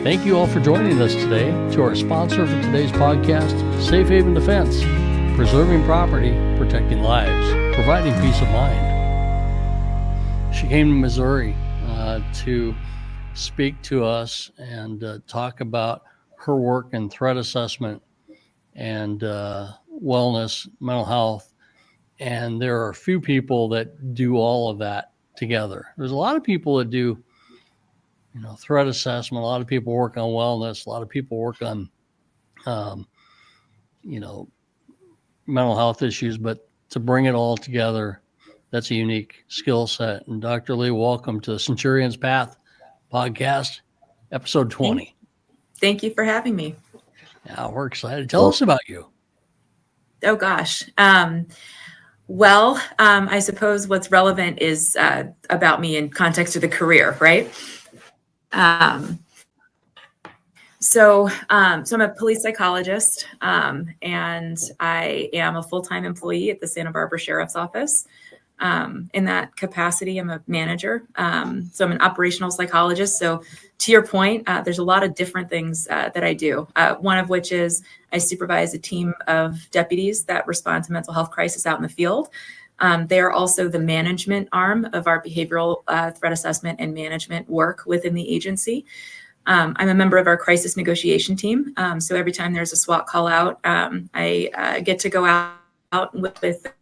Thank you all for joining us today. To our sponsor for today's podcast, Safe Haven Defense, preserving property, protecting lives, providing peace of mind. She came to Missouri to speak to us and talk about her work in threat assessment and wellness, mental health. And there are a few people that do all of that together. There's a lot of people that do threat assessment. A lot of people work on wellness. A lot of people work on, mental health issues. But to bring it all together, that's a unique skill set. And Dr. Lee, welcome to the Centurion's Path podcast, episode 20. Thank you for having me. Yeah, we're excited. Tell us about you. Oh, gosh. I suppose what's relevant is about me in context of the career, right? So I'm a police psychologist, and I am a full-time employee at the Santa Barbara Sheriff's Office. In that capacity, I'm a manager. So I'm an operational psychologist. So to your point, there's a lot of different things that I do. One of which is I supervise a team of deputies that respond to mental health crisis out in the field. They are also the management arm of our behavioral threat assessment and management work within the agency. I'm a member of our crisis negotiation team. So every time there's a SWAT call out, I get to go out with the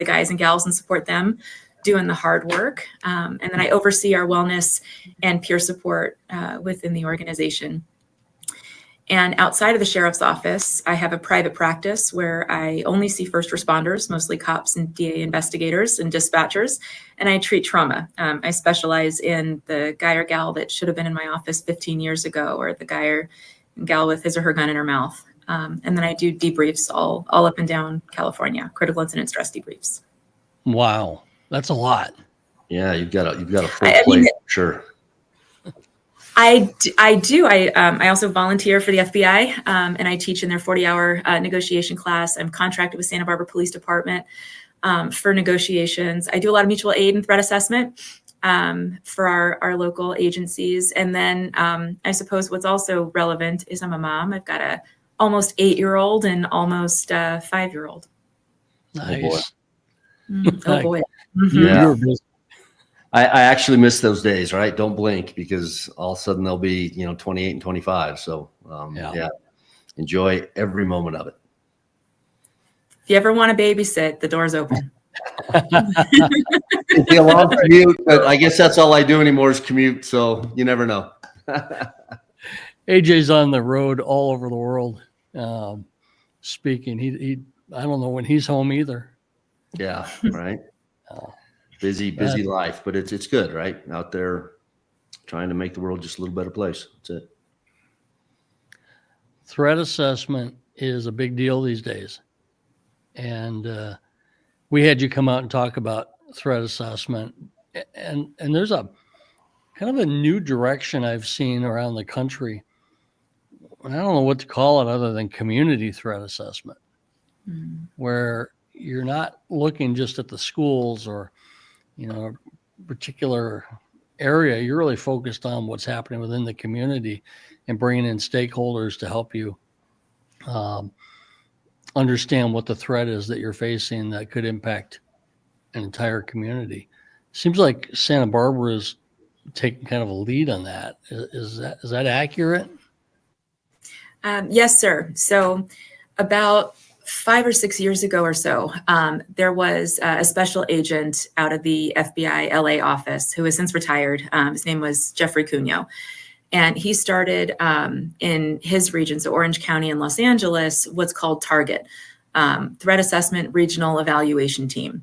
guys and gals and support them doing the hard work. And then I oversee our wellness and peer support within the organization. And outside of the sheriff's office, I have a private practice where I only see first responders, mostly cops and DA investigators and dispatchers, and I treat trauma. I specialize in the guy or gal that should have been in my office 15 years ago, or the guy or gal with his or her gun in her mouth. And then I do debriefs all up and down California, critical incident stress debriefs. Wow, that's a lot. Yeah, you've got a full plate, sure. I do. I also volunteer for the FBI, and I teach in their 40-hour negotiation class. I'm contracted with Santa Barbara Police Department for negotiations. I do a lot of mutual aid and threat assessment for our local agencies. And then I suppose what's also relevant is I'm a mom. I've got a almost 8-year-old and almost 5-year-old. Nice. Oh boy. Mm-hmm. Yeah. I actually miss those days, right? Don't blink, because all of a sudden they'll be, 28 and 25. So enjoy every moment of it. If you ever want to babysit, the door's open. It'd be a long commute, but I guess that's all I do anymore is commute. So you never know. AJ's on the road all over the world speaking. He I don't know when he's home either. Yeah, right. Busy life, but it's good, right? Out there trying to make the world just a little better place. That's it. Threat assessment is a big deal these days. And we had you come out and talk about threat assessment. And there's a kind of a new direction I've seen around the country. I don't know what to call it other than community threat assessment, where you're not looking just at the schools or a particular area. You're really focused on what's happening within the community and bringing in stakeholders to help you understand what the threat is that you're facing that could impact an entire community. Seems like Santa Barbara is taking kind of a lead on that. Is that accurate? Yes, sir. So about 5 or 6 years ago or so, there was a special agent out of the FBI LA office who has since retired. His name was Jeffrey Cuneo. And he started in his region, so Orange County and Los Angeles, what's called Target, Threat Assessment Regional Evaluation Team.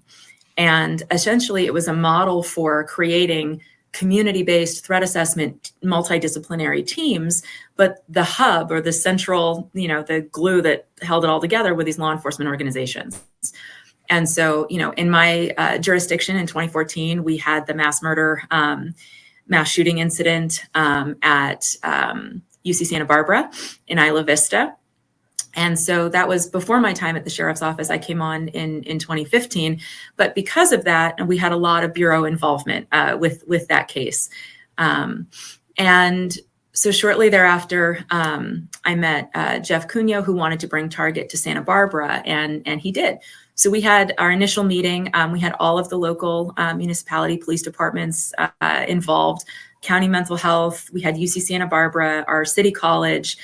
And essentially it was a model for creating community-based threat assessment multidisciplinary teams, but the hub or the central, the glue that held it all together were these law enforcement organizations. And so, in my jurisdiction in 2014, we had the mass shooting incident at UC Santa Barbara in Isla Vista. And so that was before my time at the sheriff's office. I came on in 2015, but because of that, we had a lot of bureau involvement with that case. And So shortly thereafter, I met Jeff Cunha, who wanted to bring Target to Santa Barbara, and he did. So we had our initial meeting. We had all of the local municipality police departments involved, county mental health. We had UC Santa Barbara, our city college,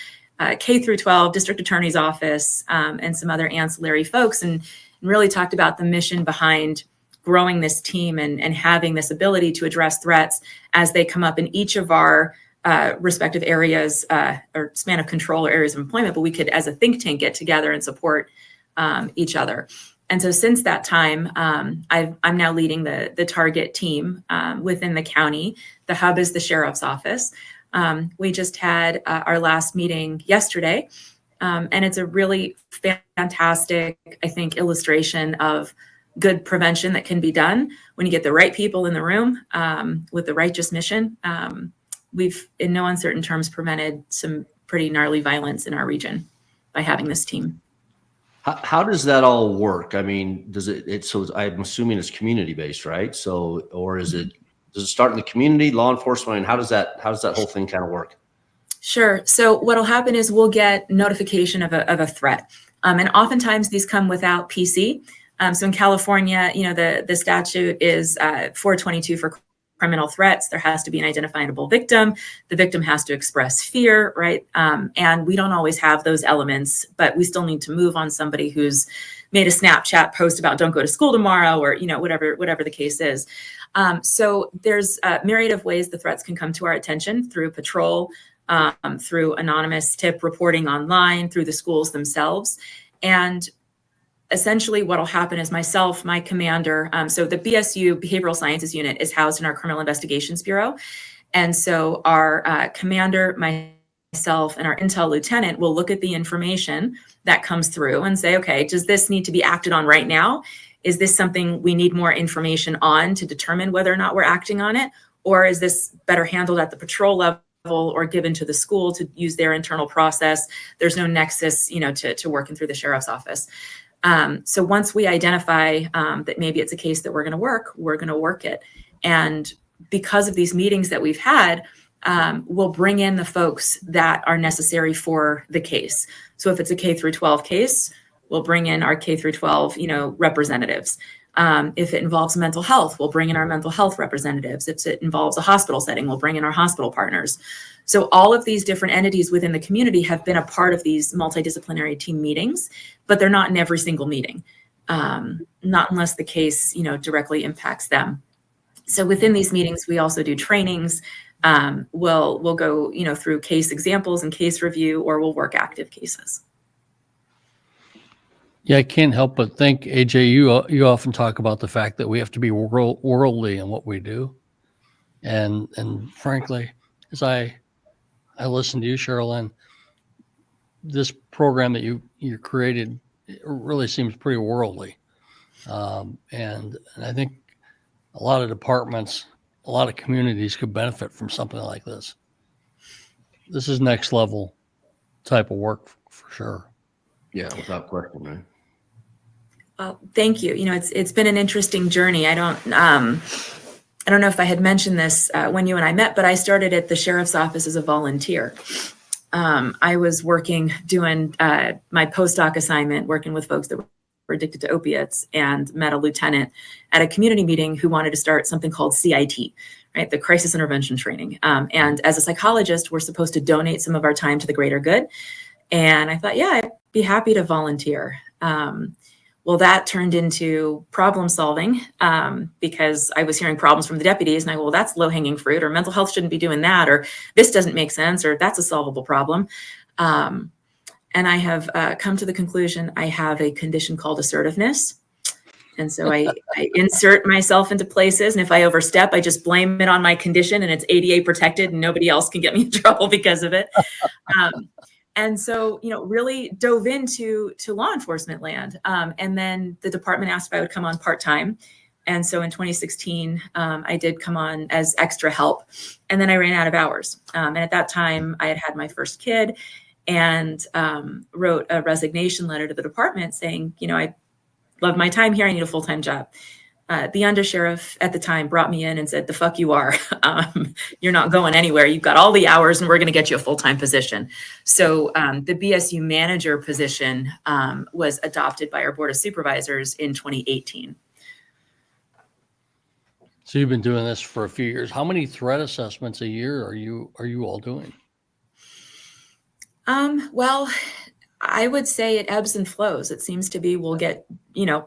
K through 12, district attorney's office, and some other ancillary folks, and really talked about the mission behind growing this team and having this ability to address threats as they come up in each of our respective areas or span of control or areas of employment, but we could, as a think tank, get together and support each other. And so since that time, I'm now leading the Target team within the county. The hub is the sheriff's office. We just had our last meeting yesterday, and it's a really fantastic, I think, illustration of good prevention that can be done when you get the right people in the room with the righteous mission. We've, in no uncertain terms, prevented some pretty gnarly violence in our region by having this team. How does that all work? I mean, so I'm assuming it's community based, right? So, or does it start in the community, law enforcement? And how does that whole thing kind of work? Sure. So what'll happen is we'll get notification of a threat. And oftentimes these come without PC. So in California, the statute is 422 for criminal threats. There has to be an identifiable victim. The victim has to express fear, right? And we don't always have those elements, but we still need to move on somebody who's made a Snapchat post about don't go to school tomorrow, or whatever the case is. So there's a myriad of ways the threats can come to our attention: through patrol, through anonymous tip reporting online, through the schools themselves. And essentially what'll happen is myself, my commander, so the BSU Behavioral Sciences Unit is housed in our Criminal Investigations Bureau. And so our commander, myself, and our intel lieutenant will look at the information that comes through and say, okay, does this need to be acted on right now? Is this something we need more information on to determine whether or not we're acting on it? Or is this better handled at the patrol level or given to the school to use their internal process? There's no nexus, to working through the sheriff's office. So once we identify that maybe it's a case that we're going to work it. And because of these meetings that we've had, we'll bring in the folks that are necessary for the case. So if it's a K through 12 case, we'll bring in our K through 12, representatives. If it involves mental health, we'll bring in our mental health representatives. If it involves a hospital setting, we'll bring in our hospital partners. So all of these different entities within the community have been a part of these multidisciplinary team meetings, but they're not in every single meeting, not unless the case, directly impacts them. So within these meetings, we also do trainings. We'll go, through case examples and case review, or we'll work active cases. Yeah, I can't help but think, AJ, you often talk about the fact that we have to be worldly in what we do. And frankly, as I listen to you, Cherylynn, this program that you created, it really seems pretty worldly. And I think a lot of departments, a lot of communities could benefit from something like this. This is next level type of work for sure. Yeah, without question, right? Well, thank you. It's been an interesting journey. I don't know if I had mentioned this when you and I met, but I started at the sheriff's office as a volunteer. I was doing my postdoc assignment, working with folks that were addicted to opiates, and met a lieutenant at a community meeting who wanted to start something called CIT, right? The Crisis Intervention Training. And as a psychologist, we're supposed to donate some of our time to the greater good. And I thought, yeah, I'd be happy to volunteer. Well, that turned into problem solving because I was hearing problems from the deputies, and I go, well, that's low-hanging fruit, or mental health shouldn't be doing that, or this doesn't make sense, or that's a solvable problem. And I have come to the conclusion I have a condition called assertiveness. And so I insert myself into places, and if I overstep, I just blame it on my condition, and it's ADA protected, and nobody else can get me in trouble because of it. And so, really dove into law enforcement land. And then the department asked if I would come on part-time. And so in 2016, I did come on as extra help. And then I ran out of hours. And at that time, I had my first kid, and wrote a resignation letter to the department saying, I love my time here. I need a full-time job. the undersheriff at the time brought me in and said, "The fuck you are. You're not going anywhere. You've got all the hours and we're going to get you a full-time position." So the BSU manager position was adopted by our board of supervisors in 2018. So you've been doing this for a few years. How many threat assessments a year are you all doing? Well, I would say it ebbs and flows. It seems to be we'll get,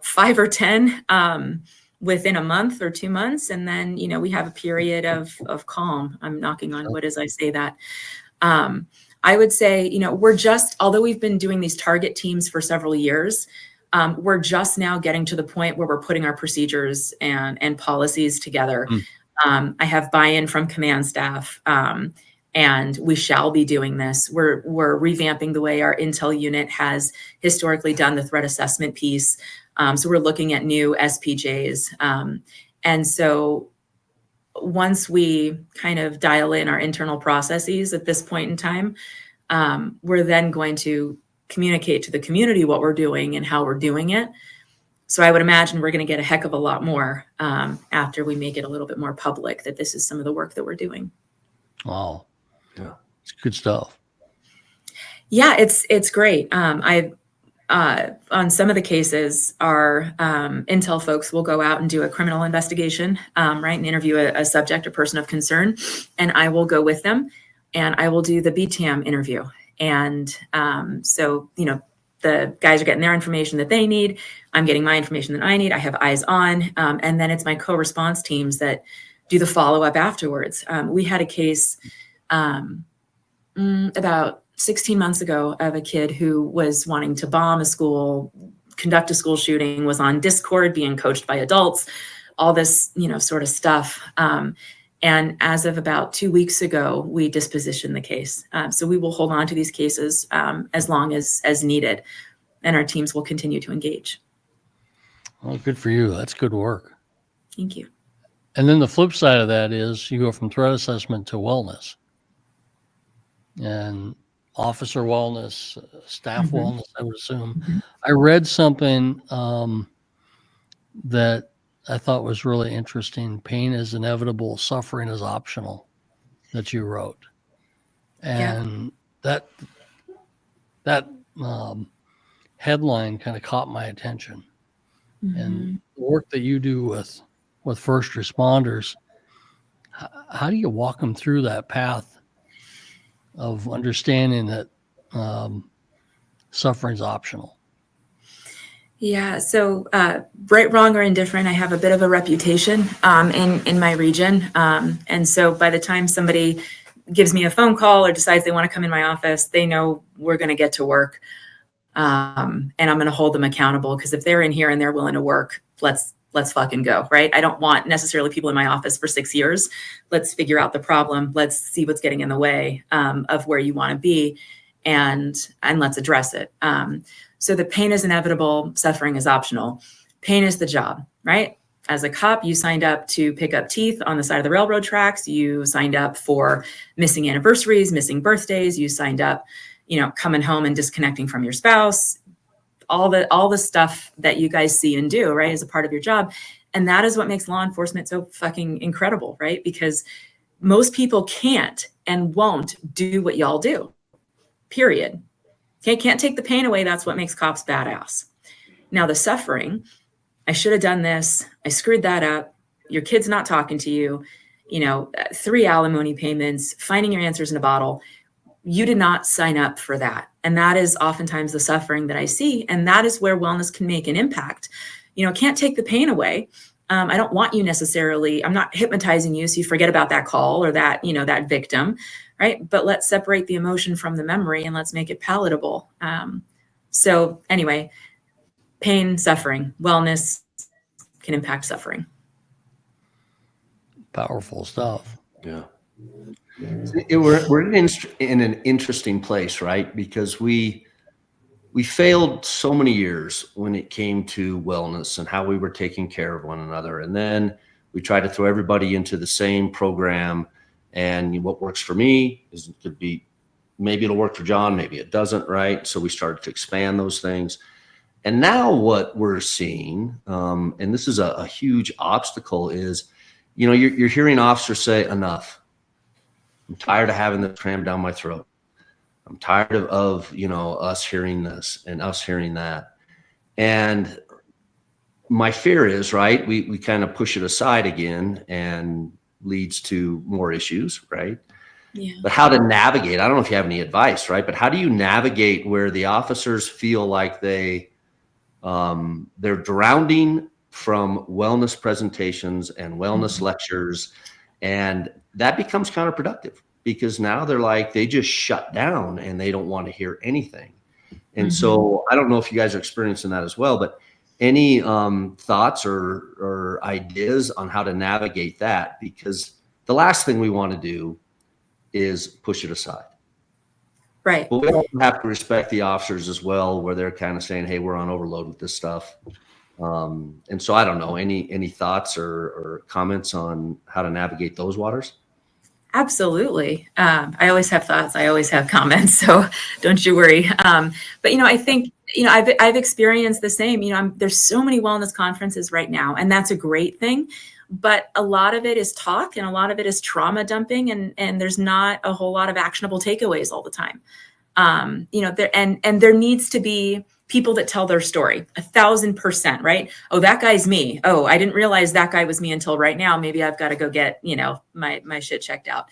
5 or 10 within a month or 2 months. And then, we have a period of calm. I'm knocking on wood as I say that. I would say, although we've been doing these target teams for several years, we're just now getting to the point where we're putting our procedures and policies together. I have buy-in from command staff, and we shall be doing this. We're revamping the way our intel unit has historically done the threat assessment piece. So we're looking at new SPJs. And so once we kind of dial in our internal processes at this point in time, we're then going to communicate to the community what we're doing and how we're doing it. So I would imagine we're going to get a heck of a lot more after we make it a little bit more public that this is some of the work that we're doing. Wow. Yeah. It's good stuff. Yeah, it's great. On some of the cases, our intel folks will go out and do a criminal investigation, right, and interview a subject or person of concern, and I will go with them, and I will do the BTAM interview. And so, the guys are getting their information that they need. I'm getting my information that I need. I have eyes on, and then it's my co-response teams that do the follow-up afterwards. We had a case about 16 months ago of a kid who was wanting to bomb a school, conduct a school shooting, was on Discord being coached by adults, all this, sort of stuff. And as of about 2 weeks ago, we dispositioned the case. So we will hold on to these cases as long as needed, and our teams will continue to engage. Well, good for you. That's good work. Thank you. And then the flip side of that is you go from threat assessment to wellness. And officer wellness, staff wellness, I would assume. I read something that I thought was really interesting. Pain is inevitable, suffering is optional, that you wrote. And that headline kind of caught my attention. And the work that you do with first responders, how do you walk them through that path of understanding that suffering is optional? Yeah. So right, wrong, or indifferent, I have a bit of a reputation in my region. And so by the time somebody gives me a phone call or decides they want to come in my office, they know we're going to get to work. And I'm going to hold them accountable, because if they're in here and they're willing to work, let's fucking go, right? I don't want necessarily people in my office for 6 years. Let's figure out the problem. Let's see what's getting in the way of where you want to be, and let's address it. So the pain is inevitable, suffering is optional. Pain is the job, right? As a cop, you signed up to pick up teeth on the side of the railroad tracks. You signed up for missing anniversaries, missing birthdays. You signed up, coming home and disconnecting from your spouse. All the stuff that you guys see and do, right, as a part of your job. And that is what makes law enforcement so fucking incredible, right? Because most people can't and won't do what y'all do, period. Okay, can't take the pain away. That's what makes cops badass. Now the suffering, I should have done this. I screwed that up. Your kid's not talking to you, 3 alimony payments, finding your answers in a bottle. You did not sign up for that. And that is oftentimes the suffering that I see. And that is where wellness can make an impact. Can't take the pain away. I don't want you necessarily, I'm not hypnotizing you so you forget about that call or that, that victim, right? But let's separate the emotion from the memory and let's make it palatable. So anyway, pain, suffering, wellness can impact suffering. Powerful stuff. Yeah. We're in an interesting place, right? Because we failed so many years when it came to wellness and how we were taking care of one another. And then we tried to throw everybody into the same program. And what works for me could be, maybe it'll work for John, maybe it doesn't, right? So we started to expand those things. And now what we're seeing, and this is a huge obstacle, is, you're hearing officers say, enough. I'm tired of having this crammed down my throat. I'm tired of us hearing this and us hearing that. And my fear is, right, we kind of push it aside again and leads to more issues, right? Yeah. But how to navigate, I don't know if you have any advice, right? But how do you navigate where the officers feel like they're drowning from wellness presentations and wellness lectures, and that becomes counterproductive because now they just shut down and they don't want to hear anything. And so I don't know if you guys are experiencing that as well, but any thoughts or ideas on how to navigate that? Because the last thing we want to do is push it aside. Right. But we also have to respect the officers as well, where they're kind of saying, hey, we're on overload with this stuff. And so I don't know, any thoughts or comments on how to navigate those waters? Absolutely. I always have thoughts. I always have comments. So don't you worry. But, I think, I've experienced the same. There's so many wellness conferences right now, and that's a great thing. But a lot of it is talk and a lot of it is trauma dumping. And there's not a whole lot of actionable takeaways all the time. There needs to be people that tell their story 1,000%, right? Oh, that guy's me. Oh, I didn't realize that guy was me until right now. Maybe I've got to go get, my shit checked out.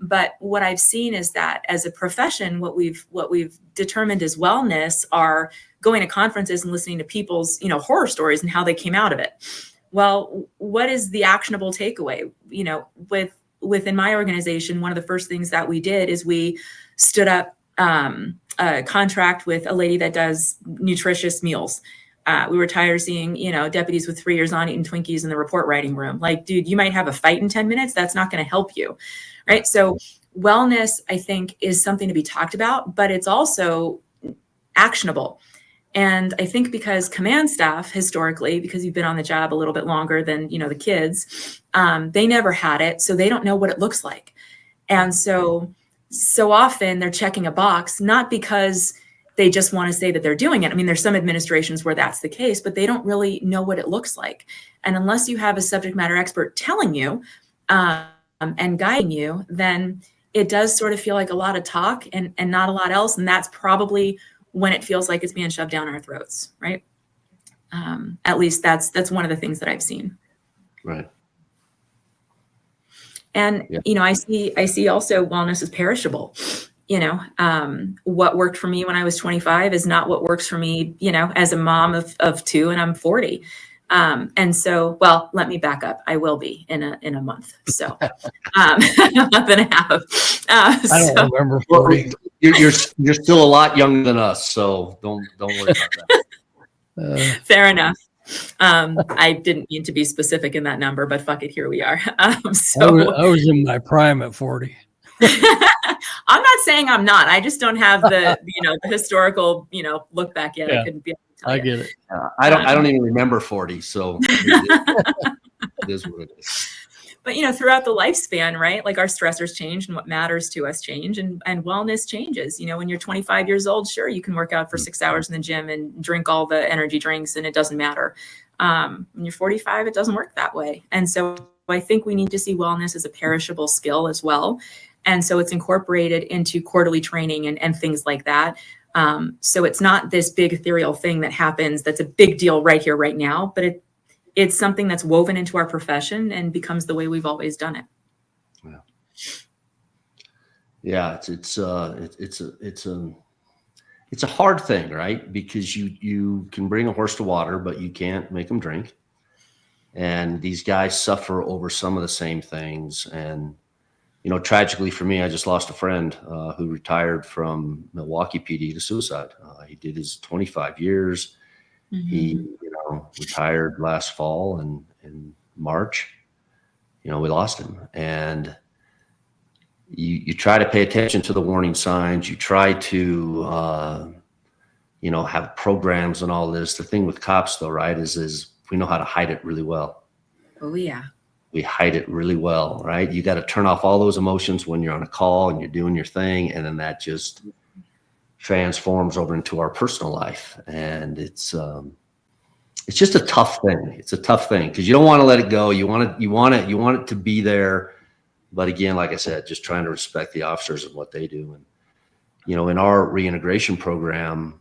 But what I've seen is that as a profession, what we've determined as wellness are going to conferences and listening to people's, horror stories and how they came out of it. Well, what is the actionable takeaway? Within my organization, one of the first things that we did is we stood up a contract with a lady that does nutritious meals. We were tired of seeing, deputies with 3 years on eating Twinkies in the report writing room. Like, dude, you might have a fight in 10 minutes. That's not going to help you. Right. So wellness, I think, is something to be talked about, but it's also actionable. And I think because command staff historically, because you've been on the job a little bit longer than, the kids, they never had it. So they don't know what it looks like. And so often they're checking a box, not because they just want to say that they're doing it. I mean, there's some administrations where that's the case, but they don't really know what it looks like. And unless you have a subject matter expert telling you and guiding you, then it does sort of feel like a lot of talk and not a lot else. And that's probably when it feels like it's being shoved down our throats, right? At least that's one of the things that I've seen. Right. And, I see also wellness is perishable. What worked for me when I was 25 is not what works for me, as a mom of two, and I'm 40. And so, well, let me back up. I will be in a month. So, a month and a half. I don't remember 40. You're still a lot younger than us, so don't worry about that. Fair enough. I didn't mean to be specific in that number, but fuck it, here we are. I was in my prime at 40. I'm not saying I'm not. I just don't have the the historical look back yet. Yeah, I couldn't be able to tell I you. get it. I don't even remember 40, so it is what it is. But throughout the lifespan, right? Like our stressors change and what matters to us change, and wellness changes. When you're 25 years old, sure, you can work out for 6 hours in the gym and drink all the energy drinks, and it doesn't matter. When you're 45, it doesn't work that way. And so I think we need to see wellness as a perishable skill as well. And so it's incorporated into quarterly training and things like that. So it's not this big ethereal thing that happens that's a big deal right here, right now, but it's something that's woven into our profession and becomes the way we've always done it. Yeah, it's a hard thing, right? Because you can bring a horse to water, but you can't make them drink. And these guys suffer over some of the same things. And tragically for me, I just lost a friend who retired from Milwaukee PD to suicide. He did his 25 years. Mm-hmm. He, retired last fall, and in March, we lost him. And you try to pay attention to the warning signs. You try to, have programs and all this. The thing with cops, though, right, is we know how to hide it really well. Oh, yeah. We hide it really well, right? You got to turn off all those emotions when you're on a call and you're doing your thing. And then that just transforms over into our personal life. And it's just a tough thing. It's a tough thing because you don't want to let it go. You want it to be there. But again, like I said, just trying to respect the officers and what they do. And, in our reintegration program,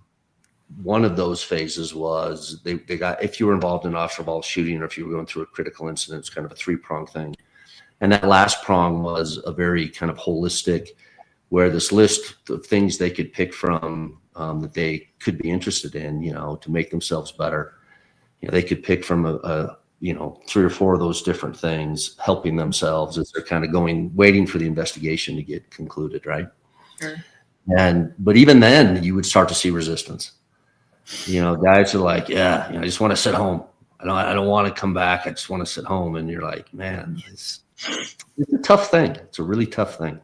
one of those phases was they got, if you were involved in an officer-involved shooting or if you were going through a critical incident, it's kind of a 3-prong thing. And that last prong was a very kind of holistic, where this list of things they could pick from that they could be interested in, to make themselves better. They could pick from a 3 or 4 of those different things, helping themselves as they're kind of waiting for the investigation to get concluded, right? Sure. But even then, you would start to see resistance. Guys are like, yeah, I just want to sit home. I don't want to come back. I just want to sit home. And you're like, man, it's a tough thing. It's a really tough thing.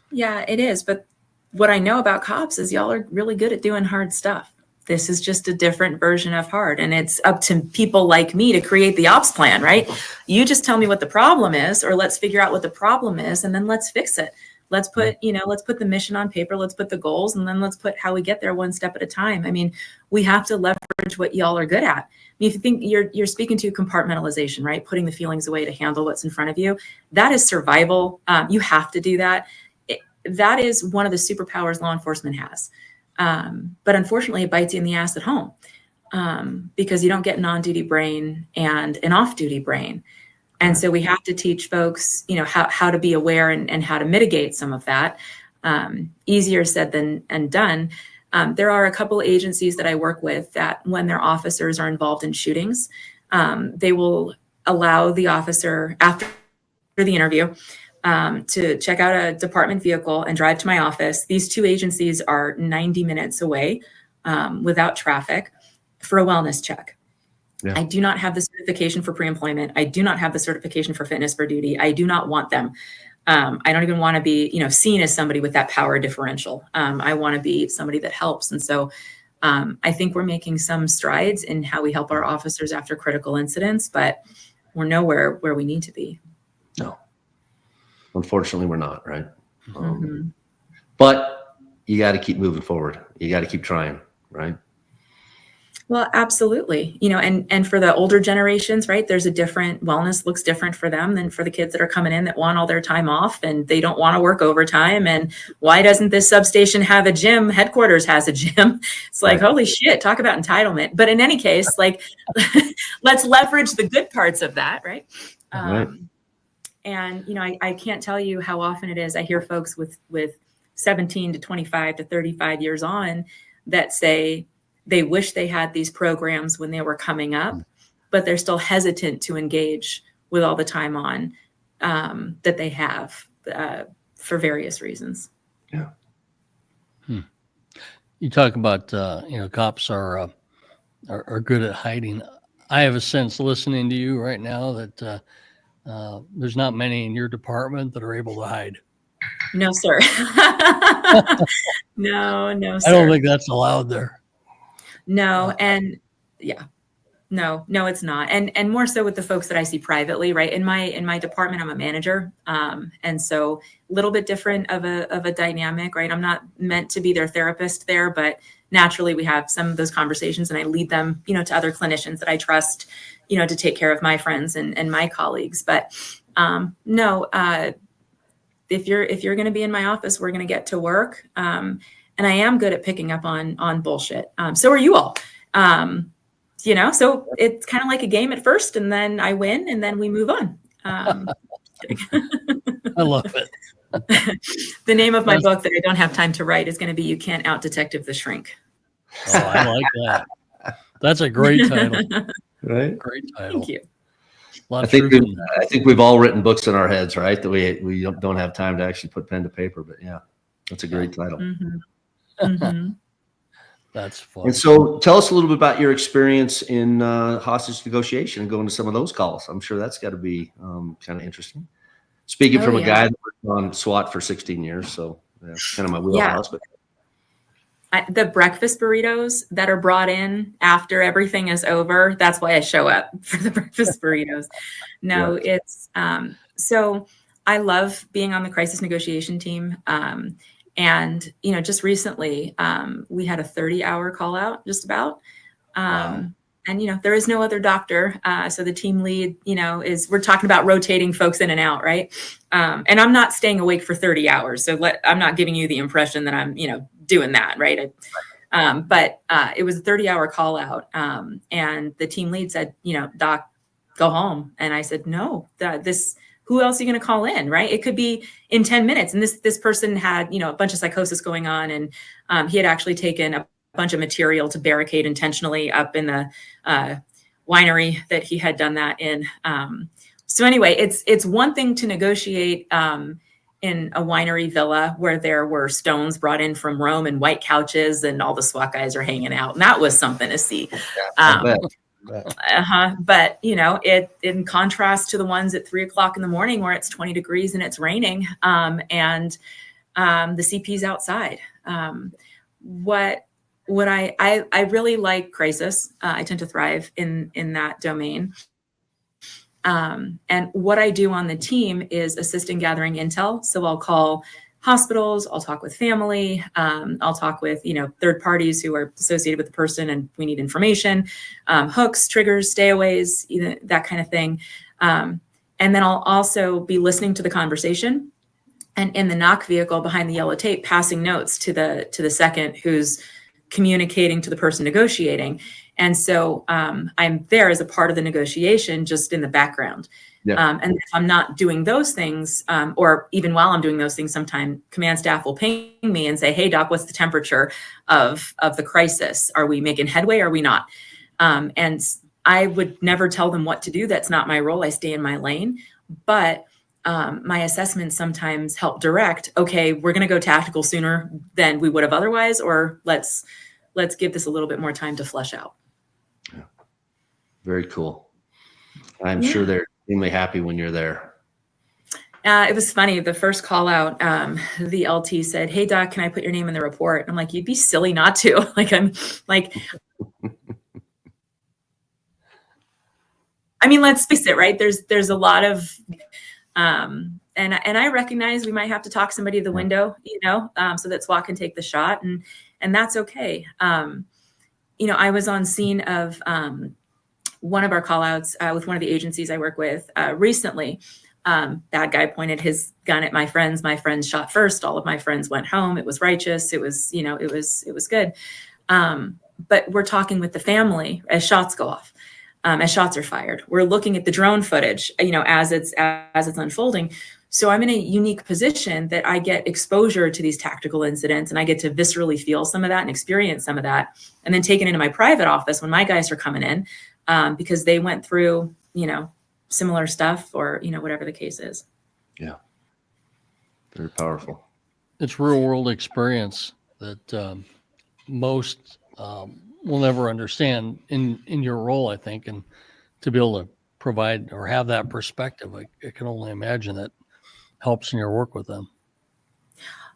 Yeah, it is. But what I know about cops is y'all are really good at doing hard stuff. This is just a different version of hard. And it's up to people like me to create the ops plan, right? You just tell me what the problem is, or let's figure out what the problem is, and then let's fix it. Let's put the mission on paper. Let's put the goals, and then let's put how we get there one step at a time. I mean, we have to leverage what y'all are good at. I mean, if you think you're speaking to compartmentalization, right? Putting the feelings away to handle what's in front of you. That is survival. You have to do that. That is one of the superpowers law enforcement has. But unfortunately, it bites you in the ass at home because you don't get an on-duty brain and an off-duty brain. And so we have to teach folks, how to be aware and how to mitigate some of that. Easier said than done. There are a couple of agencies that I work with that when their officers are involved in shootings, they will allow the officer after the interview to check out a department vehicle and drive to my office. These 2 agencies are 90 minutes away without traffic for a wellness check. Yeah. I do not have the certification for pre-employment. I do not have the certification for fitness for duty. I do not want them. I don't even want to be, seen as somebody with that power differential. I want to be somebody that helps. And so I think we're making some strides in how we help our officers after critical incidents, but we're nowhere where we need to be. No. Unfortunately, we're not, right? But you got to keep moving forward. You got to keep trying, right? Well, absolutely. And for the older generations, right, there's a different wellness looks different for them than for the kids that are coming in that want all their time off and they don't want to work overtime. And why doesn't this substation have a gym? Headquarters has a gym. It's like, holy shit, talk about entitlement. But in any case, let's leverage the good parts of that, right? Right. And, I can't tell you how often it is I hear folks with 17 to 25 to 35 years on that say, they wish they had these programs when they were coming up, but they're still hesitant to engage with all the time on that they have for various reasons. Yeah. You talk about cops are good at hiding. I have a sense listening to you right now that there's not many in your department that are able to hide. No, sir. No, sir. I don't think that's allowed there. No. And yeah, no, it's not. And more so with the folks that I see privately, right? In my department, I'm a manager. And so a little bit different of a dynamic, right? I'm not meant to be their therapist there, but naturally we have some of those conversations and I lead them, to other clinicians that I trust, to take care of my friends and my colleagues. But no, if you're going to be in my office, we're going to get to work. And I am good at picking up on bullshit. So are you all, so it's kind of like a game at first and then I win and then we move on. I love it. The name of my book that I don't have time to write is going to be You Can't Out Detective the Shrink. Oh, I like that. That's a great title. Right? Great title. Thank you. I think we've all written books in our heads, right? That we don't have time to actually put pen to paper, but yeah, that's a great title. Mm-hmm. Mm-hmm. That's fun. And so tell us a little bit about your experience in hostage negotiation and going to some of those calls. I'm sure that's got to be kind of interesting. Speaking from a guy that worked on SWAT for 16 years, so that's kind of my wheelhouse. Yeah. But the breakfast burritos that are brought in after everything is over, that's why I show up for the breakfast burritos. No, it's so I love being on the crisis negotiation team. And, just recently, we had a 30-hour call out just about. Wow. And, there is no other doctor. So the team lead, we're talking about rotating folks in and out, right? And I'm not staying awake for 30 hours. So I'm not giving you the impression that I'm, doing that, right? But it was a 30-hour call out. And the team lead said, Doc, go home. And I said, no, who else are you going to call in, right? It could be in 10 minutes. And this person had, a bunch of psychosis going on. And he had actually taken a bunch of material to barricade intentionally up in the winery that he had done that in. So anyway, it's one thing to negotiate in a winery villa where there were stones brought in from Rome and white couches and all the SWAT guys are hanging out. And that was something to see. But it in contrast to the ones at 3:00 in the morning where it's 20 degrees and it's raining and the CP's outside. What I really like crisis. I tend to thrive in that domain. And what I do on the team is assist in gathering intel. So I'll call hospitals, I'll talk with family, I'll talk with, third parties who are associated with the person and we need information, hooks, triggers, stayaways, that kind of thing. And then I'll also be listening to the conversation and in the knock vehicle behind the yellow tape, passing notes to the second who's communicating to the person negotiating. And so I'm there as a part of the negotiation, just in the background. Yeah. And if I'm not doing those things, or even while I'm doing those things, sometimes command staff will ping me and say, hey, Doc, what's the temperature of the crisis? Are we making headway? Or are we not? And I would never tell them what to do. That's not my role. I stay in my lane. But my assessments sometimes help direct, okay, we're going to go tactical sooner than we would have otherwise, or let's give this a little bit more time to flesh out. Yeah. Very cool. I'm sure they're extremely happy when you're there. It was funny. The first call out, the LT said, hey, Doc, can I put your name in the report? I'm like, you'd be silly not to. Let's face it, right? There's a lot of, and I recognize we might have to talk somebody to the window, so that SWAT can take the shot, and that's okay. I was on scene of one of our call outs with one of the agencies I work with recently. Bad guy pointed his gun at my friends. My friends shot first. All of my friends went home. It was righteous. It was, it was good. But we're talking with the family as shots go off, as shots are fired. We're looking at the drone footage, as it's unfolding. So I'm in a unique position that I get exposure to these tactical incidents and I get to viscerally feel some of that and experience some of that, and then take it into my private office when my guys are coming in, because they went through, similar stuff or, whatever the case is. Yeah. Very powerful. It's real world experience that most will never understand in your role, I think, and to be able to provide or have that perspective, I can only imagine that helps in your work with them.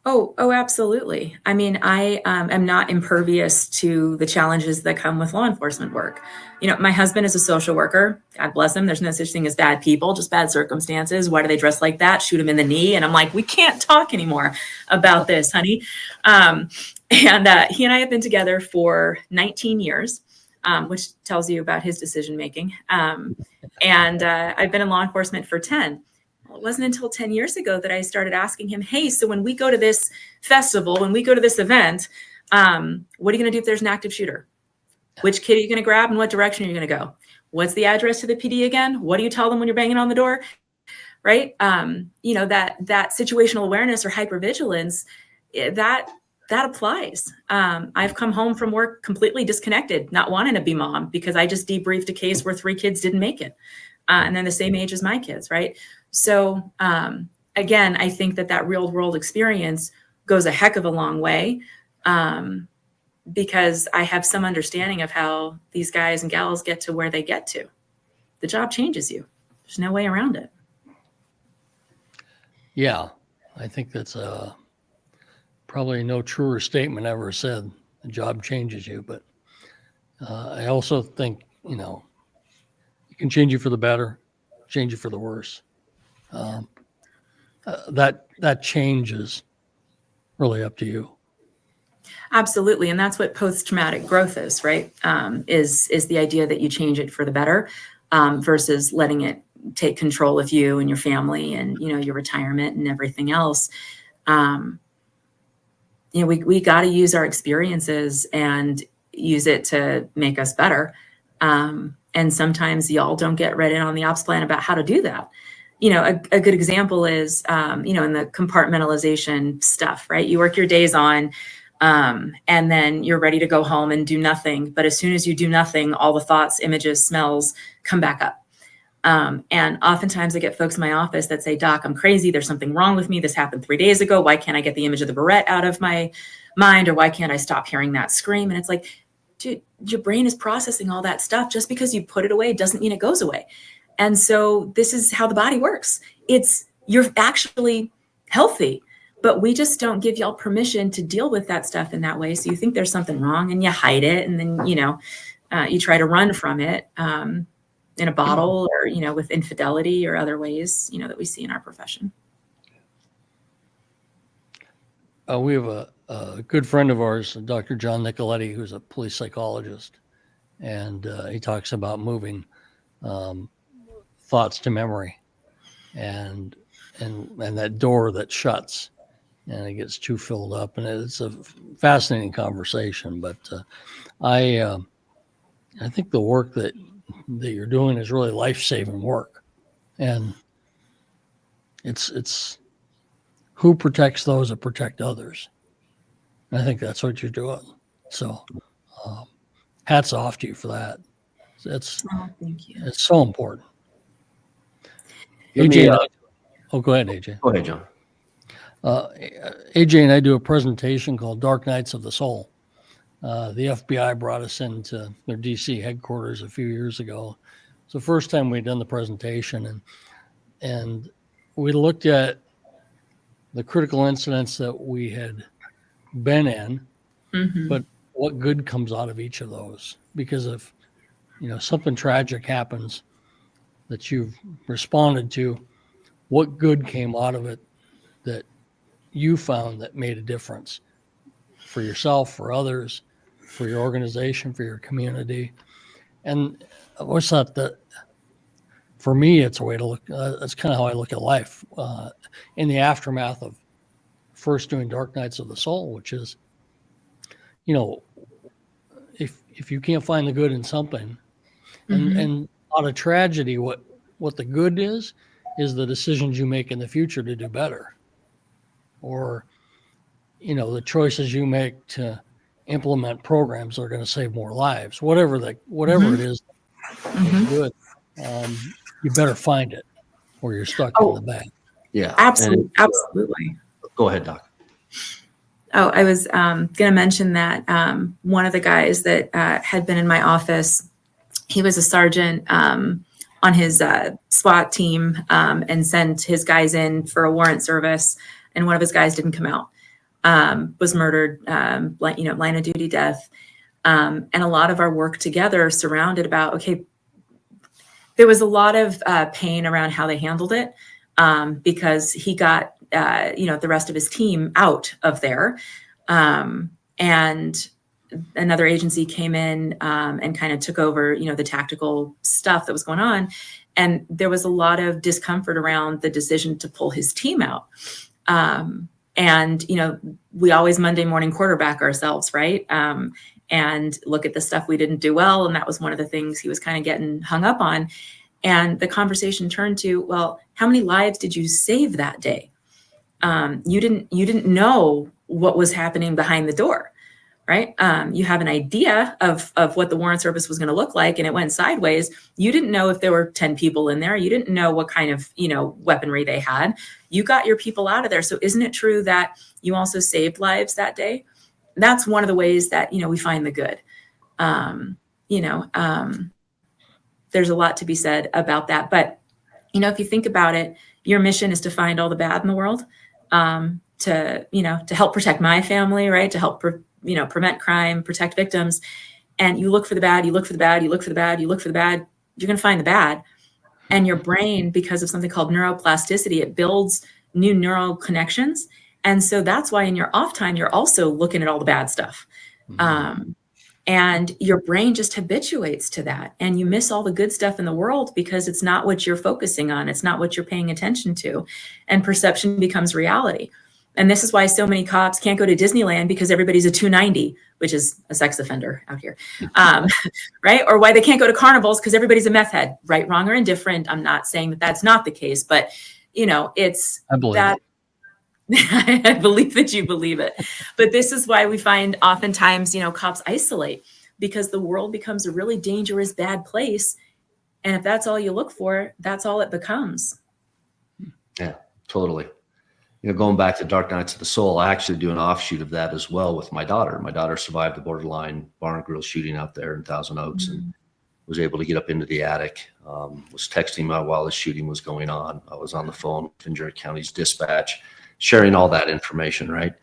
Oh, absolutely. I mean, I am not impervious to the challenges that come with law enforcement work. My husband is a social worker. God bless him. There's no such thing as bad people, just bad circumstances. Why do they dress like that? Shoot him in the knee. And I'm like, we can't talk anymore about this, honey. And he and I have been together for 19 years, which tells you about his decision making. And I've been in law enforcement for 10. It wasn't until 10 years ago that I started asking him, hey, so when we go to this festival, when we go to this event, what are you going to do if there's an active shooter? Which kid are you going to grab and what direction are you going to go? What's the address to the PD again? What do you tell them when you're banging on the door? Right? That situational awareness or hypervigilance, that applies. I've come home from work completely disconnected, not wanting to be mom because I just debriefed a case where 3 kids didn't make it. And they're the same age as my kids, right? So again, I think that real world experience goes a heck of a long way because I have some understanding of how these guys and gals get to where they get to. The job changes you. There's no way around it. Yeah, I think that's probably no truer statement ever said. The job changes you, but I also think, it can change you for the better, change you for the worse. That changes really up to you. Absolutely. And that's what post-traumatic growth is, right? Is the idea that you change it for the better, versus letting it take control of you and your family and, your retirement and everything else. We got to use our experiences and use it to make us better. And sometimes y'all don't get read in on the ops plan about how to do that. A good example is, in the compartmentalization stuff, right? You work your days on, and then you're ready to go home and do nothing. But as soon as you do nothing, all the thoughts, images, smells come back up. And oftentimes I get folks in my office that say, Doc, I'm crazy. There's something wrong with me. This happened 3 days ago. Why can't I get the image of the barrette out of my mind? Or why can't I stop hearing that scream? And it's like, dude, your brain is processing all that stuff. Just because you put it away doesn't mean it goes away. And so this is how the body works. You're actually healthy, but we just don't give y'all permission to deal with that stuff in that way. So you think there's something wrong and you hide it. And then, you try to run from it, in a bottle or, with infidelity or other ways, that we see in our profession. We have a good friend of ours, Dr. John Nicoletti, who's a police psychologist, and he talks about moving thoughts to memory, and that door that shuts, and it gets too filled up, and it's a fascinating conversation. But I think the work that you're doing is really life-saving work, and it's who protects those that protect others. And I think that's what you're doing. So hats off to you for that. Thank you. It's so important. AJ, go ahead, AJ. Go ahead, John. AJ and I do a presentation called Dark Nights of the Soul. The FBI brought us into their DC headquarters a few years ago. It's the first time we'd done the presentation, and we looked at the critical incidents that we had been in, but what good comes out of each of those. Because if something tragic happens that you've responded to, what good came out of it that you found that made a difference for yourself, for others, for your organization, for your community. And I always thought that for me, it's a way to look, that's kind of how I look at life in the aftermath of first doing Dark Nights of the Soul, which is, if you can't find the good in something, and out of tragedy, what the good is the decisions you make in the future to do better, or the choices you make to implement programs that are going to save more lives, whatever it is, good. You better find it, or you're stuck in the bag. Yeah, absolutely. Go ahead, Doc. Oh, I was going to mention that one of the guys that had been in my office, he was a sergeant on his SWAT team, and sent his guys in for a warrant service, and one of his guys didn't come out, was murdered, line of duty death. And a lot of our work together surrounded about, okay, there was a lot of pain around how they handled it, because he got, the rest of his team out of there. And another agency came in and kind of took over, the tactical stuff that was going on. And there was a lot of discomfort around the decision to pull his team out. And, we always Monday morning quarterback ourselves, right? And look at the stuff we didn't do well. And that was one of the things he was kind of getting hung up on. And the conversation turned to, well, how many lives did you save that day? You didn't know what was happening behind the door, right? You have an idea of what the warrant service was going to look like, and it went sideways. You didn't know if there were 10 people in there. You didn't know what kind of, weaponry they had. You got your people out of there. So isn't it true that you also saved lives that day? That's one of the ways that, we find the good. There's a lot to be said about that. But, if you think about it, your mission is to find all the bad in the world, to help protect my family, right? To help, prevent crime, protect victims. And you look for the bad, you look for the bad, you look for the bad, you look for the bad, you're going to find the bad. And your brain, because of something called neuroplasticity, it builds new neural connections. And so that's why in your off time, you're also looking at all the bad stuff. And your brain just habituates to that. And you miss all the good stuff in the world because it's not what you're focusing on. It's not what you're paying attention to. And perception becomes reality. And this is why so many cops can't go to Disneyland because everybody's a 290, which is a sex offender out here, right? Or why they can't go to carnivals because everybody's a meth head, right, wrong, or indifferent. I'm not saying that that's not the case, but it's that. I believe that you believe it. But this is why we find oftentimes, cops isolate because the world becomes a really dangerous, bad place. And if that's all you look for, that's all it becomes. Yeah, totally. Going back to Dark Nights of the Soul, I actually do an offshoot of that as well with my daughter. My daughter survived the borderline bar and grill shooting out there in Thousand Oaks and was able to get up into the attic. Was texting me while the shooting was going on. I was on the phone with Ventura County's dispatch, sharing all that information, right?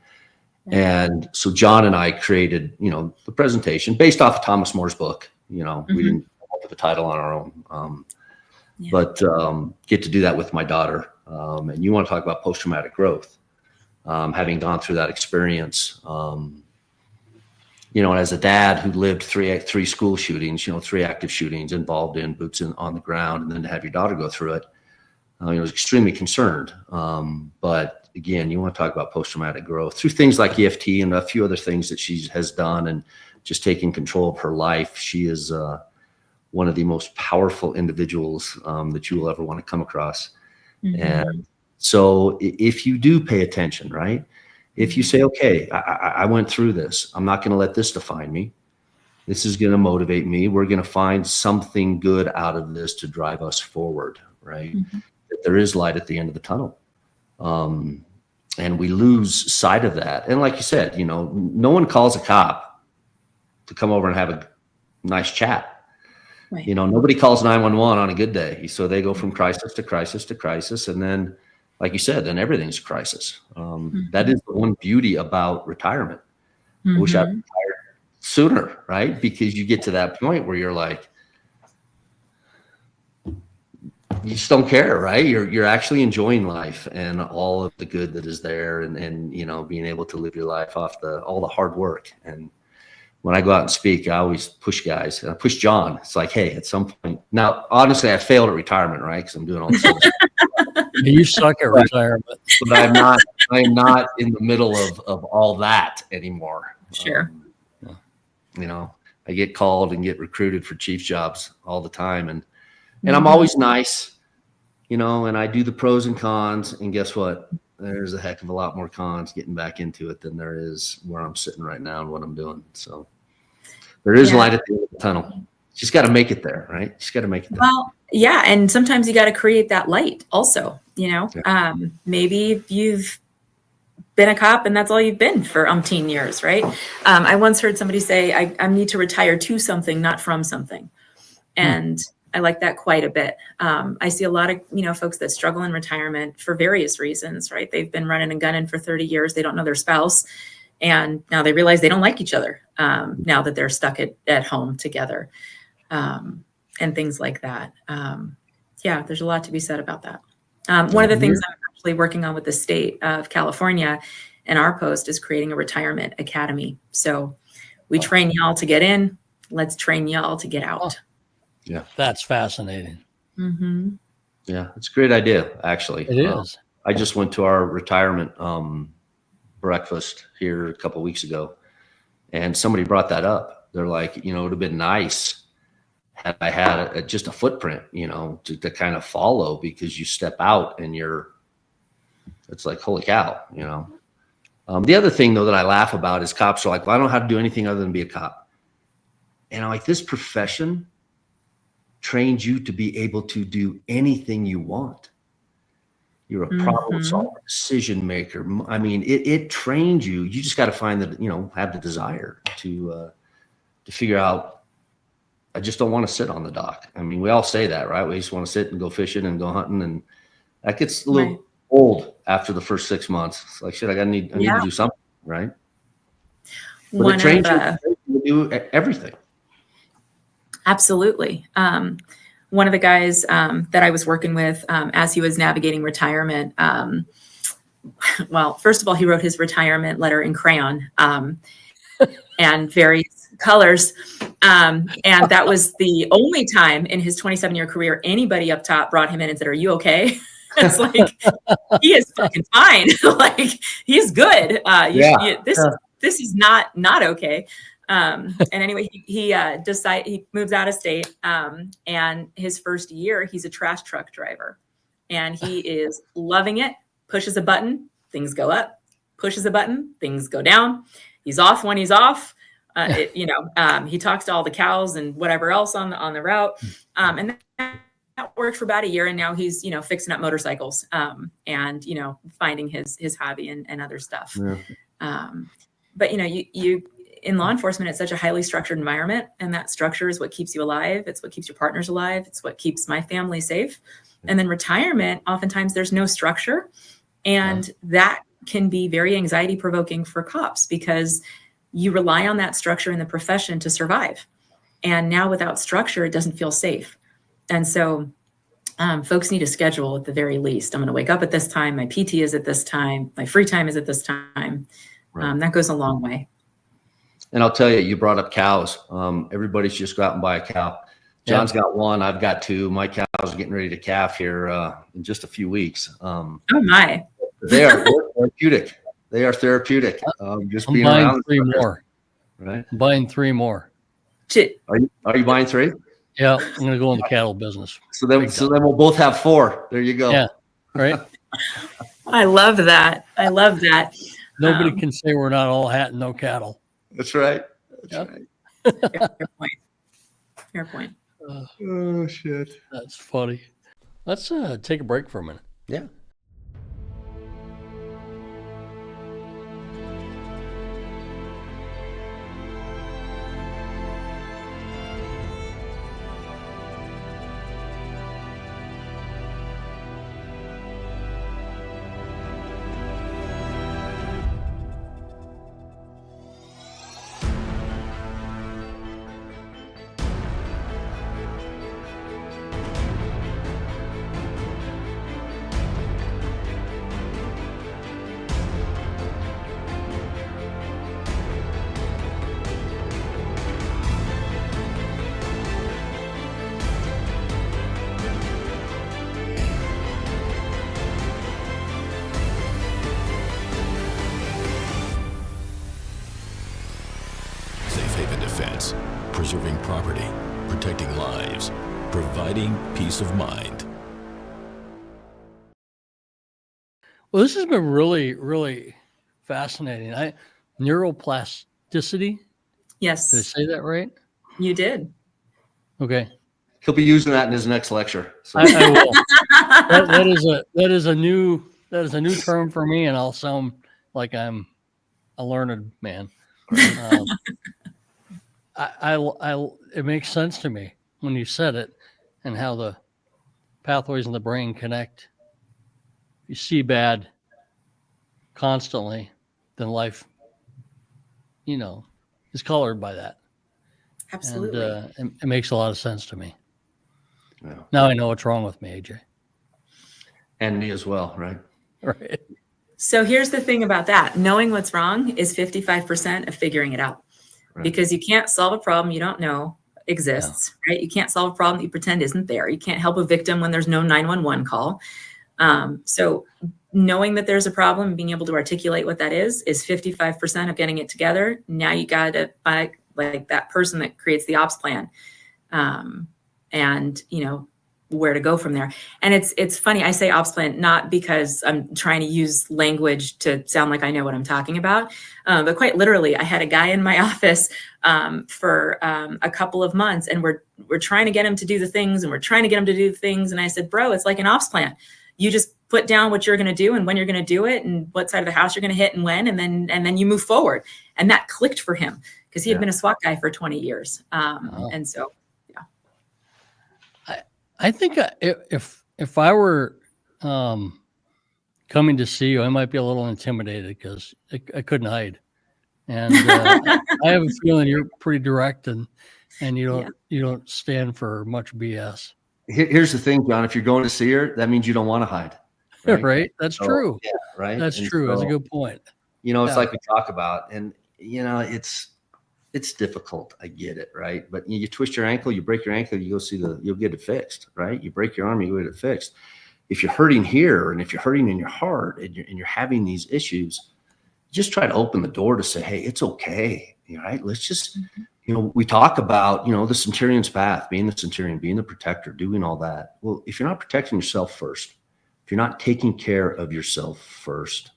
And so John and I created, the presentation based off of Thomas More's book. We didn't have a title on our own, but get to do that with my daughter. And you want to talk about post-traumatic growth, having gone through that experience, and as a dad who lived three school shootings, 3 active shootings involved in boots on the ground, and then to have your daughter go through it, I was extremely concerned. But again, you want to talk about post-traumatic growth through things like EFT and a few other things that she has done and just taking control of her life. She is one of the most powerful individuals that you will ever want to come across. And so if you do pay attention, right? If you say, okay, I went through this, I'm not going to let this define me. This is going to motivate me. We're going to find something good out of this to drive us forward, right? That there is light at the end of the tunnel. And we lose sight of that. And like you said, no one calls a cop to come over and have a nice chat. Right. Nobody calls 911 on a good day. So they go from crisis to crisis to crisis. And then, like you said, then everything's a crisis. That is the one beauty about retirement. I wish I retired sooner, right? Because you get to that point where you're like, you just don't care, right? You're actually enjoying life and all of the good that is there, and being able to live your life off all the hard work. And when I go out and speak, I always push guys, and I push John. It's like, hey, at some point. Now, honestly, I failed at retirement, right? Because I'm doing all this. You suck at retirement, but I'm not. I am not in the middle of all that anymore. Sure. I get called and get recruited for chief jobs all the time, and I'm always nice. And I do the pros and cons, and guess what? There's a heck of a lot more cons getting back into it than there is where I'm sitting right now and what I'm doing. So there is light at the end of the tunnel. Just got to make it there, right? Just got to make it there. Well, yeah. And sometimes you got to create that light also, maybe you've been a cop and that's all you've been for umpteen years, right? I once heard somebody say, I need to retire to something, not from something. And I like that quite a bit. I see a lot of, folks that struggle in retirement for various reasons, right? They've been running and gunning for 30 years. They don't know their spouse. And now they realize they don't like each other now that they're stuck at home together and things like that. There's a lot to be said about that. One of the things I'm actually working on with the state of California and our post is creating a retirement academy. So we train y'all to get in. Let's train y'all to get out. Yeah, that's fascinating. Yeah, it's a great idea, actually. It is. I just went to our retirement breakfast here a couple of weeks ago, and somebody brought that up. They're like, it would have been nice had I had just a footprint, to kind of follow, because you step out and it's like, holy cow, The other thing, though, that I laugh about is cops are like, well, I don't know how to do anything other than be a cop. And I'm like, this profession trains you to be able to do anything you want. You're a problem solver, decision maker. I mean, it trains you. You just got to find that, have the desire to figure out, I just don't want to sit on the dock. I mean, we all say that, right? We just want to sit and go fishing and go hunting, and that gets a little old after the first 6 months. It's like, shit, I need to do something, right? But it trains you to do everything. Absolutely. One of the guys that I was working with as he was navigating retirement, well, first of all, he wrote his retirement letter in crayon and various colors. And that was the only time in his 27-year career anybody up top brought him in and said, "Are you okay?" It's like, he is fucking fine. Like, he's good. This is not okay. And anyway, he moves out of state. And his first year, he's a trash truck driver, and he is loving it. Pushes a button, things go up. Pushes a button, things go down. He's off when he's off. He talks to all the cows and whatever else on the route. And that worked for about a year, and now he's, fixing up motorcycles, and, finding his hobby and other stuff. Yeah. But, you in law enforcement, it's such a highly structured environment, and that structure is what keeps you alive. It's what keeps your partners alive. It's what keeps my family safe. And then retirement, oftentimes there's no structure, and that can be very anxiety provoking for cops, because you rely on that structure in the profession to survive. And now without structure, it doesn't feel safe. And so folks need a schedule at the very least. I'm going to wake up at this time. My PT is at this time. My free time is at this time. Right. That goes a long way. And I'll tell you, you brought up cows. Everybody's just go out and buy a cow. John's got one. I've got two. My cows are getting ready to calf here in just a few weeks. Oh my! They are therapeutic. They are therapeutic. Just being around. 3 more. Right. I'm buying 3 more. Are you buying 3? Yeah, I'm going to go in the cattle business. So then we'll both have 4. There you go. Yeah. Right. I love that. Nobody can say we're not all hat and no cattle. That's right. That's right. Fair point. Oh shit. That's funny. Let's take a break for a minute. Yeah. Defense, preserving property, protecting lives, providing peace of mind. Well, this has been really, really fascinating. Neuroplasticity. Yes. Did I say that right? You did. Okay. He'll be using that in his next lecture. So. I will. that is a new term for me, and I'll sound like I'm a learned man. It makes sense to me when you said it, and how the pathways in the brain connect. You see bad constantly, then life, is colored by that. Absolutely. And it makes a lot of sense to me. Yeah. Now I know what's wrong with me, AJ. And me as well, right? Right. So here's the thing about that. Knowing what's wrong is 55% of figuring it out. Right. Because you can't solve a problem you don't know exists, right? You can't solve a problem that you pretend isn't there. You can't help a victim when there's no 911 call. So knowing that there's a problem and being able to articulate what that is 55% of getting it together. Now you got to find like that person that creates the ops plan, and where to go from there. And it's funny. I say ops plan, not because I'm trying to use language to sound like I know what I'm talking about. But quite literally, I had a guy in my office for a couple of months, and we're trying to get him to do the things, and we're trying to get him to do the things. And I said, bro, it's like an ops plan. You just put down what you're going to do and when you're going to do it and what side of the house you're going to hit and when, and then you move forward. And that clicked for him because he had been a SWAT guy for 20 years. And so, I think if I were coming to see you, I might be a little intimidated because I couldn't hide, and I have a feeling you're pretty direct and you don't stand for much BS. Here's the thing, John. If you're going to see her, that means you don't want to hide. Right? That's true. Yeah. right? That's And true. That's a so, good point. it's Yeah. like we talk about, and it's difficult. I get it, right? But you twist your ankle, you break your ankle, you go you'll get it fixed, right? You break your arm, you get it fixed. If you're hurting here, and if you're hurting in your heart, and you're having these issues, just try to open the door to say, hey, it's okay. Right? Let's just, we talk about, the centurion's path, being the centurion, being the protector, doing all that. Well, if you're not protecting yourself first, if you're not taking care of yourself first,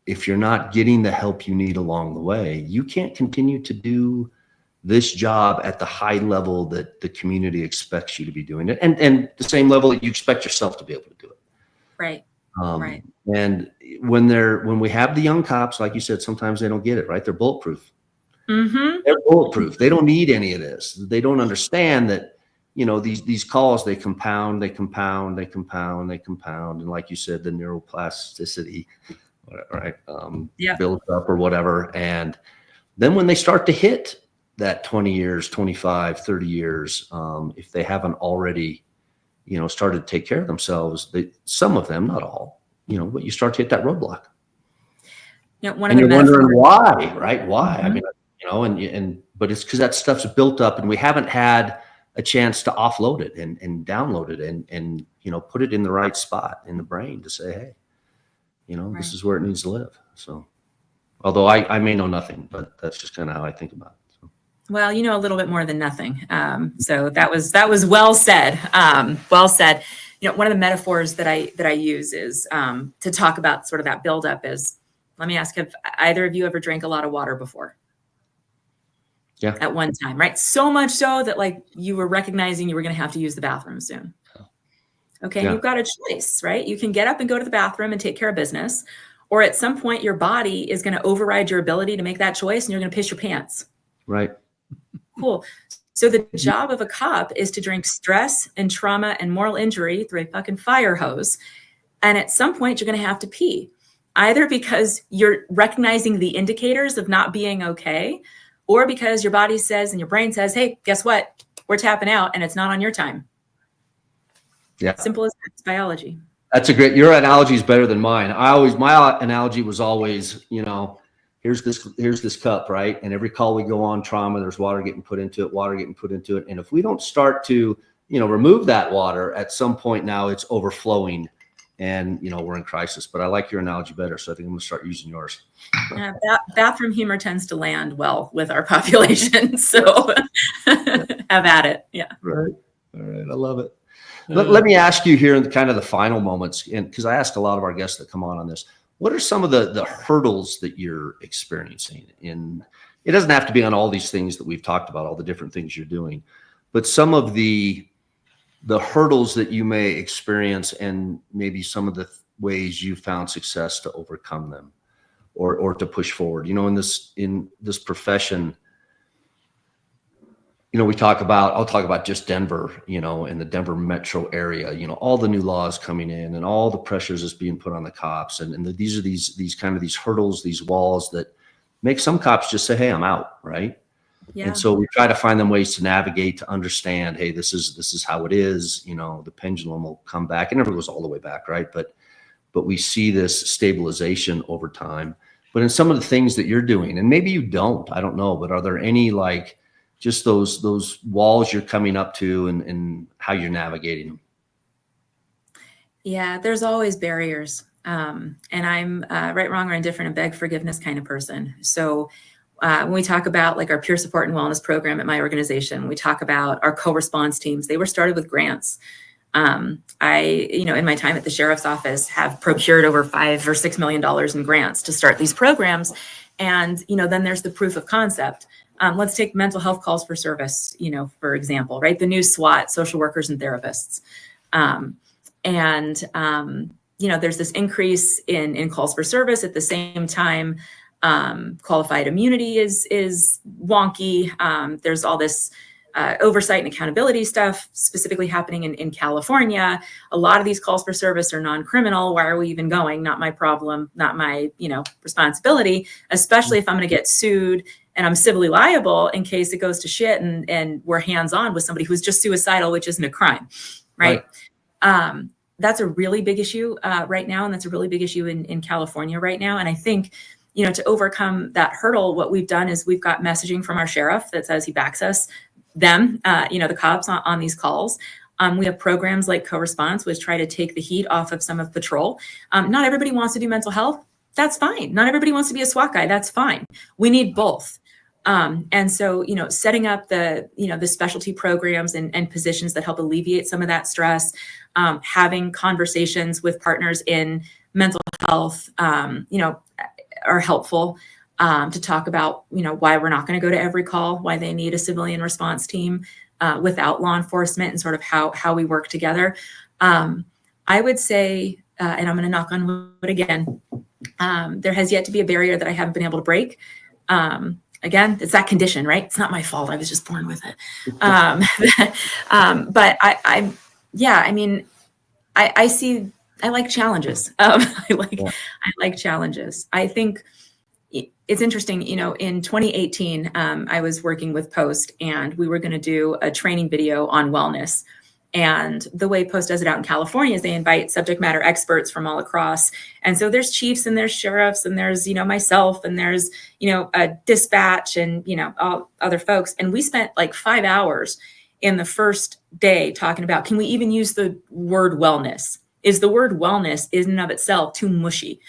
if you're not getting the help you need along the way, you can't continue to do this job at the high level that the community expects you to be doing it, and the same level that you expect yourself to be able to do it. Right. Right. And when we have the young cops, like you said, sometimes they don't get it, right? They're bulletproof. Mm-hmm. They're bulletproof. They don't need any of this. They don't understand that, these calls, they compound. And like you said, the neuroplasticity, right? Builds up or whatever. And then when they start to hit that 20 years, 25, 30 years, if they haven't already, started to take care of themselves, some of them, not all, but you start to hit that roadblock. One and of the you're wondering why, right? Why? Mm-hmm. I mean, but it's because that stuff's built up and we haven't had a chance to offload it and download it and put it in the right spot in the brain to say, hey, Right. This is where it needs to live. So, although I may know nothing, but that's just kind of how I think about it. So. Well, a little bit more than nothing. So that was well said. Well said. One of the metaphors that I use is to talk about sort of that buildup is, let me ask, have either of you ever drank a lot of water before? Yeah. At one time, right? So much so that like you were recognizing you were going to have to use the bathroom soon. Okay. Yeah. You've got a choice, right? You can get up and go to the bathroom and take care of business, or at some point your body is going to override your ability to make that choice and you're going to piss your pants. Right. Cool. So the job of a cop is to drink stress and trauma and moral injury through a fucking fire hose. And at some point you're going to have to pee, either because you're recognizing the indicators of not being okay, or because your body says and your brain says, hey, guess what? We're tapping out and it's not on your time. Yeah. Simple as that. It's biology. That's your analogy is better than mine. My analogy was always, here's this cup, right? And every call we go on trauma, there's water getting put into it. And if we don't start to, remove that water at some point now, it's overflowing and, we're in crisis. But I like your analogy better. So I think I'm going to start using yours. Bathroom humor tends to land well with our population. So have at it. Yeah. Right. All right. I love it. Let me ask you here in kind of the final moments, and because I ask a lot of our guests that come on this, what are some of the hurdles that you're experiencing? It doesn't have to be on all these things that we've talked about, all the different things you're doing, but some of the hurdles that you may experience and maybe some of the ways you found success to overcome them or to push forward. In this profession, I'll talk about just Denver, in the Denver metro area, all the new laws coming in and all the pressures that's being put on the cops. And these are these kind of these hurdles, these walls that make some cops just say, hey, I'm out. Right. Yeah. And so we try to find them ways to navigate, to understand, hey, this is how it is. The pendulum will come back. It never goes all the way back. Right. But we see this stabilization over time. But in some of the things that you're doing, and maybe you don't, I don't know, but are there any just those walls you're coming up to and how you're navigating them? Yeah, there's always barriers. And I'm right, wrong, or indifferent and beg forgiveness kind of person. So when we talk about like our peer support and wellness program at my organization, we talk about our co-response teams. They were started with grants. I, in my time at the sheriff's office, have procured over $5 or $6 million in grants to start these programs. And, then there's the proof of concept. Let's take mental health calls for service, for example, right? The new SWAT, social workers and therapists. There's this increase in calls for service. At the same time, qualified immunity is wonky. There's all this oversight and accountability stuff specifically happening in California. A lot of these calls for service are non-criminal. Why are we even going? Not my problem, not my, responsibility, especially if I'm going to get sued and I'm civilly liable in case it goes to shit and we're hands-on with somebody who's just suicidal, which isn't a crime, right? that's a really big issue right now. And that's a really big issue in California right now. And I think, to overcome that hurdle, what we've done is we've got messaging from our sheriff that says he backs us, the cops on these calls. We have programs like co-response, which try to take the heat off of some of patrol. Not everybody wants to do mental health. That's fine. Not everybody wants to be a SWAT guy. That's fine. We need both. And so, setting up the specialty programs and positions that help alleviate some of that stress, having conversations with partners in mental health, are helpful to talk about, why we're not going to go to every call, why they need a civilian response team without law enforcement, and sort of how we work together. I would say, and I'm going to knock on wood again, there has yet to be a barrier that I haven't been able to break. Again, it's that condition, right? It's not my fault. I was just born with it. But I like challenges. I like challenges. I think it's interesting, in 2018, I was working with Post, and we were going to do a training video on wellness. And the way Post does it out in California is they invite subject matter experts from all across. And so there's chiefs and there's sheriffs and there's, myself and there's, a dispatch and, all other folks. And we spent like 5 hours in the first day talking about, can we even use the word wellness? Is the word wellness in and of itself too mushy?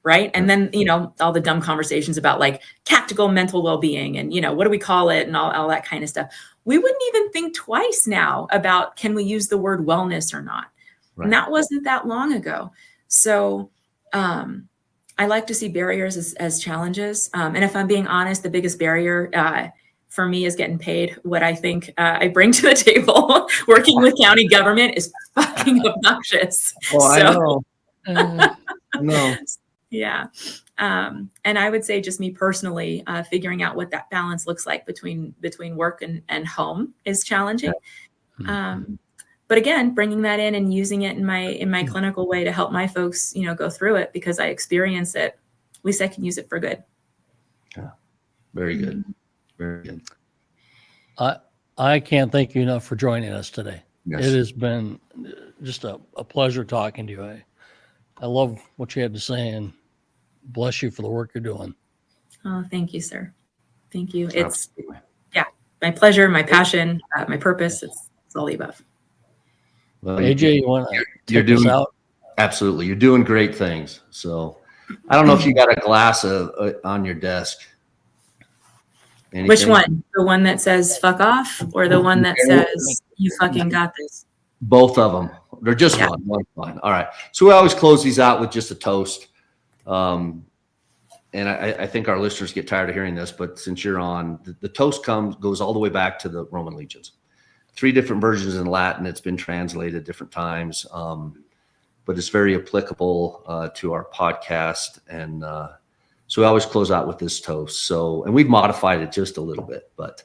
Right. And then, all the dumb conversations about like tactical mental well-being and, what do we call it and all that kind of stuff. We wouldn't even think twice now about, can we use the word wellness or not? Right. And that wasn't that long ago. So I like to see barriers as challenges. And if I'm being honest, the biggest barrier for me is getting paid. What I think I bring to the table working with county government is fucking obnoxious. Well, I know. Yeah. And I would say just me personally, figuring out what that balance looks like between work and home is challenging. But again, bringing that in and using it in my clinical way to help my folks, go through it because I experience it. At least I can use it for good. Yeah. Very good. Very good. I can't thank you enough for joining us today. Yes. It has been just a pleasure talking to you. I love what you had to say, and bless you for the work you're doing. Oh, thank you, sir. Thank you. It's my pleasure, my passion, my purpose. It's all the above. Well, AJ, you want to you're take us doing out? Absolutely. You're doing great things. So I don't know if you got a glass on your desk. Anything? Which one? The one that says fuck off or the one that says you fucking got this? Both of them. They're just one. All right. So we always close these out with just a toast. And I think our listeners get tired of hearing this, but since you're on, the toast goes all the way back to the Roman legions. 3 different versions in Latin. It's been translated different times, but it's very applicable to our podcast. And so we always close out with this toast. And we've modified it just a little bit, but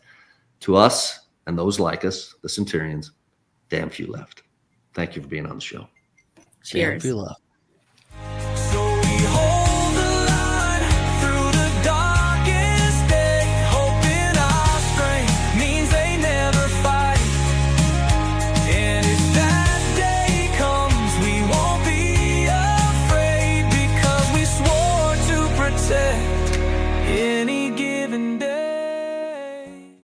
to us and those like us, the Centurions, damn few left. Thank you for being on the show. Cheers. Damn few left.